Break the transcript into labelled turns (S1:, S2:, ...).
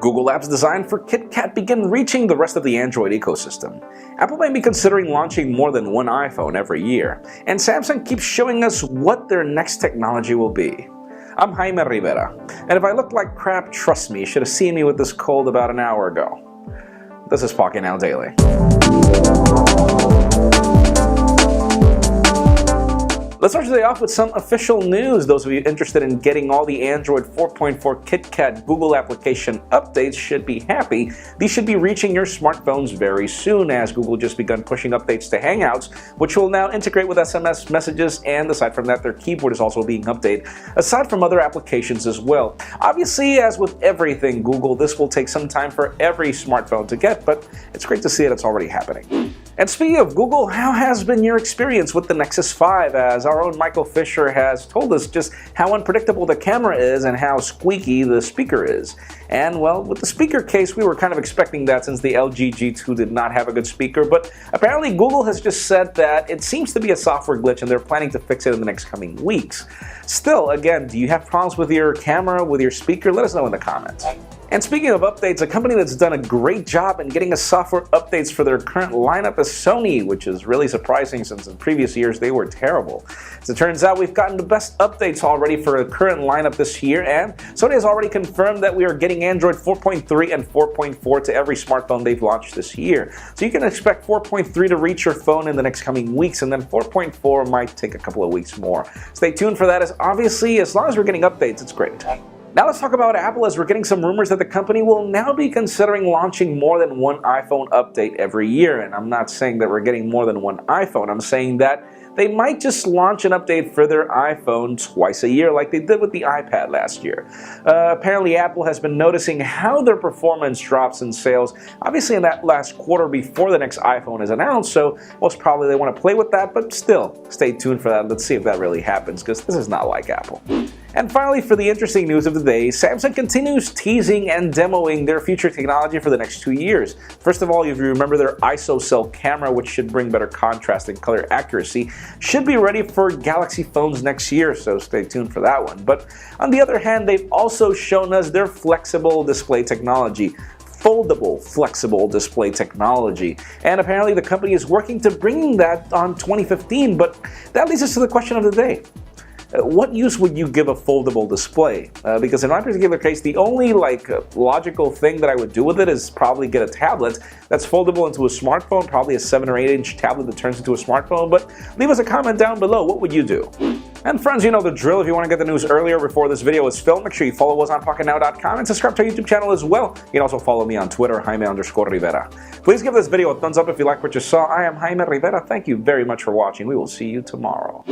S1: Google apps designed for KitKat begin reaching the rest of the Android ecosystem. Apple may be considering launching more than one iPhone every year, and Samsung keeps showing us what their next technology will be. I'm Jaime Rivera, and if I look like crap, trust me, you should have seen me with this cold about an hour ago. This is Pocket Now Daily. Let's start today off with some official news. Those of you interested in getting all the Android 4.4 KitKat Google application updates should be happy. These should be reaching your smartphones very soon, as Google just begun pushing updates to Hangouts, which will now integrate with SMS messages, and aside from that, their keyboard is also being updated, aside from other applications as well. Obviously, as with everything Google, this will take some time for every smartphone to get, but it's great to see that it's already happening. And speaking of Google, how has been your experience with the Nexus 5? As our own Michael Fisher has told us just how unpredictable the camera is and how squeaky the speaker is. And well, with the speaker case, we were kind of expecting that since the LG G2 did not have a good speaker, but apparently Google has just said that it seems to be a software glitch and they're planning to fix it in the next coming weeks. Still, again, do you have problems with your camera, with your speaker? Let us know in the comments. And speaking of updates, a company that's done a great job in getting us software updates for their current lineup is Sony, which is really surprising since in previous years they were terrible. As it turns out, we've gotten the best updates already for the current lineup this year, and Sony has already confirmed that we are getting Android 4.3 and 4.4 to every smartphone they've launched this year. So you can expect 4.3 to reach your phone in the next coming weeks, and then 4.4 might take a couple of weeks more. Stay tuned for that, as obviously, as long as we're getting updates, it's great. Now let's talk about Apple, as we're getting some rumors that the company will now be considering launching more than one iPhone update every year. And I'm not saying that we're getting more than one iPhone. I'm saying that they might just launch an update for their iPhone twice a year like they did with the iPad last year. Apparently Apple has been noticing how their performance drops in sales, obviously in that last quarter before the next iPhone is announced, so most probably they want to play with that, but still, stay tuned for that. Let's see if that really happens, because this is not like Apple. And finally, for the interesting news of the day, Samsung continues teasing and demoing their future technology for the next 2 years. First of all, if you remember, their ISO camera, which should bring better contrast and color accuracy, should be ready for Galaxy phones next year, so stay tuned for that one. But on the other hand, they've also shown us their flexible display technology. Foldable flexible display technology, and apparently the company is working to bringing that on 2015, but that leads us to the question of the day. What use would you give a foldable display? Because in my particular case, the only logical thing that I would do with it is probably get a tablet that's foldable into a smartphone, probably a 7 or 8 inch tablet that turns into a smartphone, but leave us a comment down below. What would you do? And friends, you know the drill. If you want to get the news earlier before this video is filmed, make sure you follow us on PocketNow.com and subscribe to our YouTube channel as well. You can also follow me on Twitter, Jaime_Rivera. Please give this video a thumbs up if you like what you saw. I am Jaime Rivera. Thank you very much for watching. We will see you tomorrow.